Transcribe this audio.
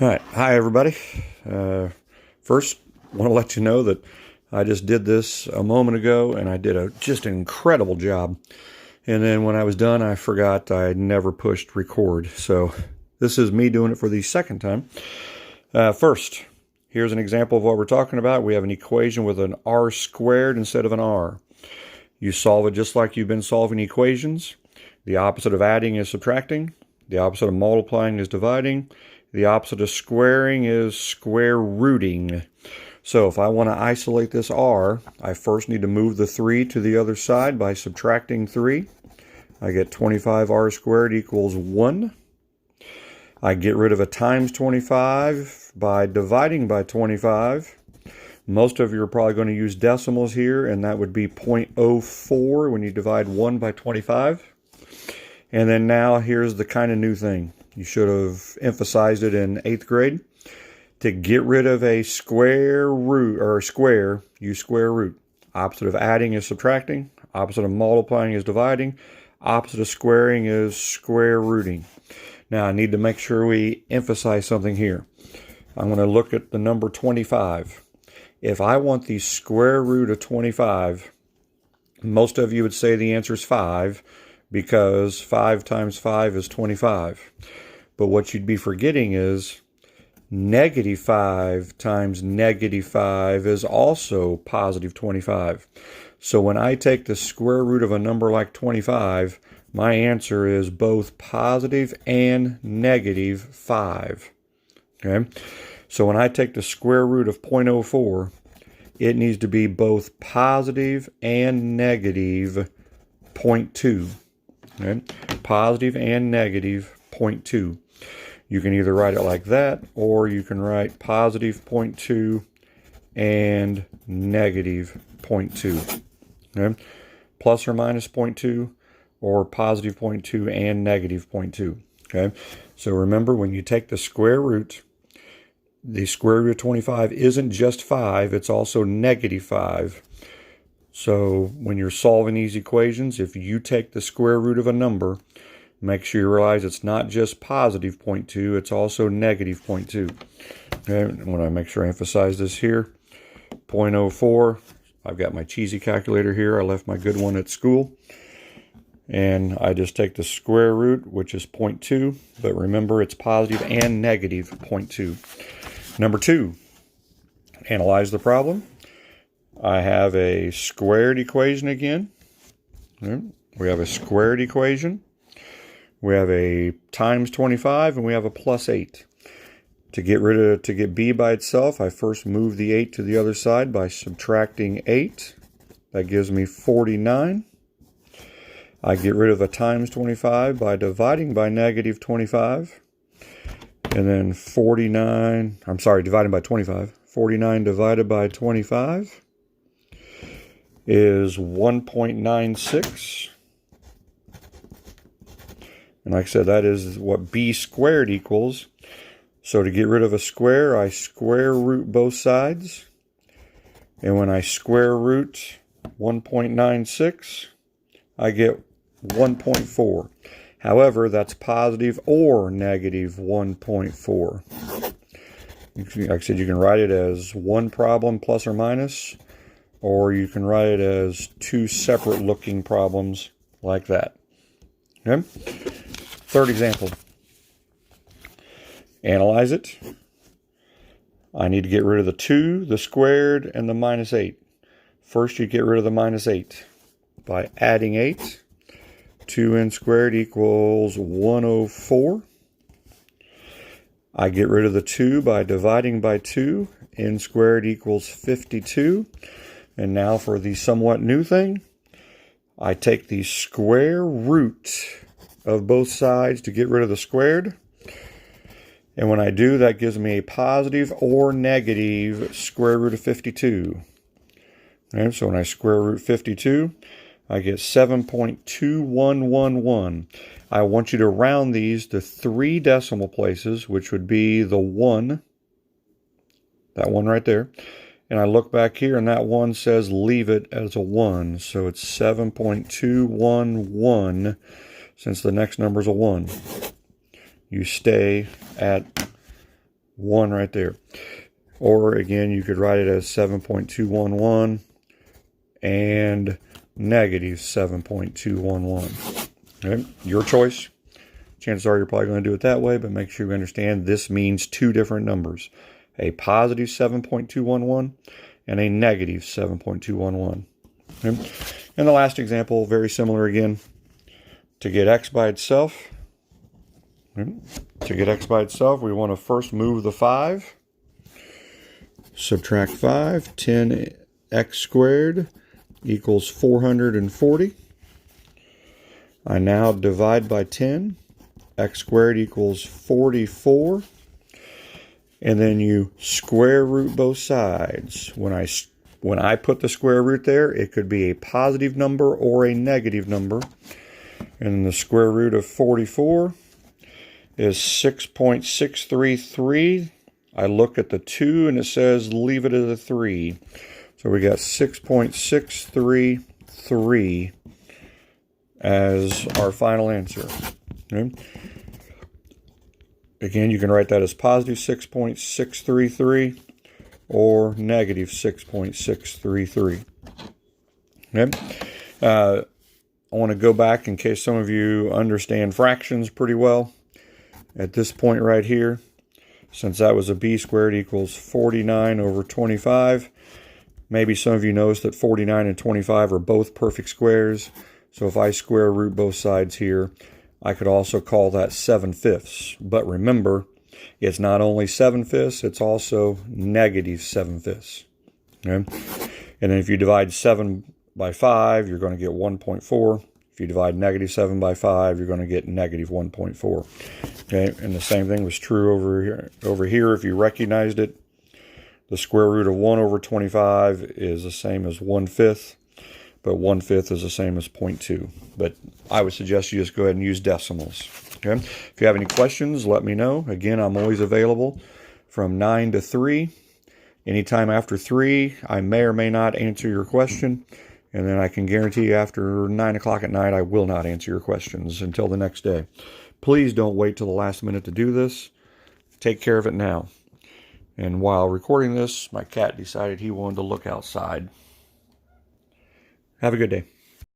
All right. Hi, everybody. First, want to let you know that I just did this a moment ago, and I did a just an incredible job. And then when I was done, I forgot I never pushed record. So this is me doing it for the second time. First, here's an example of what we're talking about. We have an equation with an r squared instead of an r. You solve it just like you've been solving equations. The opposite of adding is subtracting. The opposite of multiplying is dividing. The opposite of squaring is square rooting. So if I want to isolate this r, I first need to move the 3 to the other side by subtracting 3. I get 25r squared equals 1. I get rid of a times 25 by dividing by 25. Most of you are probably going to use decimals here, and that would be 0.04 when you divide 1 by 25. And then now here's the kind of new thing. You should have emphasized it in 8th grade. To get rid of a square root, or a square, use square root. Opposite of adding is subtracting. Opposite of multiplying is dividing. Opposite of squaring is square rooting. Now I need to make sure we emphasize something here. I'm going to look at the number 25. If I want the square root of 25, most of you would say the answer is 5, because 5 times 5 is 25. But what you'd be forgetting is negative 5 times negative 5 is also positive 25. So when I take the square root of a number like 25, my answer is both positive and negative 5. Okay? So when I take the square root of 0.04, it needs to be both positive and negative 0.2. Okay? Positive and negative 0.2. You can either write it like that, or you can write positive 0.2 and negative 0.2. Okay? Plus or minus 0.2, or positive 0.2 and negative 0.2. Okay? So remember, when you take the square root of 25 isn't just 5, it's also negative 5. So when you're solving these equations, if you take the square root of a number, make sure you realize it's not just positive 0.2, it's also negative 0.2. Okay, I want to make sure I emphasize this here. 0.04, I've got my cheesy calculator here. I left my good one at school. And I just take the square root, which is 0.2, but remember it's positive and negative 0.2. Number 2, analyze the problem. I have a squared equation again. We have a squared equation. We have a times 25, and we have a plus 8. To get b by itself, I first move the 8 to the other side by subtracting 8. That gives me 49. I get rid of a times 25 by dividing by negative 25. And then dividing by 25. 49 divided by 25 is 1.96. And like I said, that is what b squared equals. So to get rid of a square, I square root both sides. And when I square root 1.96, I get 1.4. However, that's positive or negative 1.4. Like I said, you can write it as one problem plus or minus, or you can write it as two separate looking problems like that. Okay? Third example. Analyze it. I need to get rid of the 2, the squared, and the minus 8. First, you get rid of the minus 8 by adding 8. 2n squared equals 104. I get rid of the 2 by dividing by 2. N squared equals 52. And now for the somewhat new thing, I take the square root of both sides to get rid of the squared. And when I do, that gives me a positive or negative square root of 52. And so when I square root 52, I get 7.2111. I want you to round these to 3 decimal places, which would be the 1, that one right there. And I look back here, and that 1 says leave it as a 1. So it's 7.211, since the next number is a 1. You stay at 1 right there. Or again, you could write it as 7.211 and negative 7.211. Okay? Your choice. Chances are you're probably going to do it that way, but make sure you understand this means two different numbers. A positive 7.211 and a negative 7.211. Okay? And the last example, very similar again. To get x by itself, we want to first move the 5. Subtract 5. 10x squared equals 440. I now divide by 10. X squared equals 44. And then you square root both sides. When I put the square root there, it could be a positive number or a negative number. And the square root of 44 is 6.633. I look at the 2 and it says leave it at a 3. So we got 6.633 as our final answer. Okay. Again, you can write that as positive 6.633 or negative 6.633. Okay. I want to go back in case some of you understand fractions pretty well. At this point right here, since that was a b squared equals 49 over 25, maybe some of you notice that 49 and 25 are both perfect squares. So if I square root both sides here, I could also call that 7/5. But remember, it's not only 7/5, it's also negative 7/5. Okay? And then if you divide 7 by 5, you're going to get 1.4. If you divide negative 7 by 5, you're going to get negative 1.4. Okay, and the same thing was true over here. If you recognized it, the square root of 1 over 25 is the same as 1/5, but 1/5 is the same as 0.2. But I would suggest you just go ahead and use decimals. Okay, if you have any questions, let me know. Again, I'm always available from 9 to 3. Anytime after 3, I may or may not answer your question. And then I can guarantee you after 9 o'clock at night, I will not answer your questions until the next day. Please don't wait till the last minute to do this. Take care of it now. And while recording this, my cat decided he wanted to look outside. Have a good day.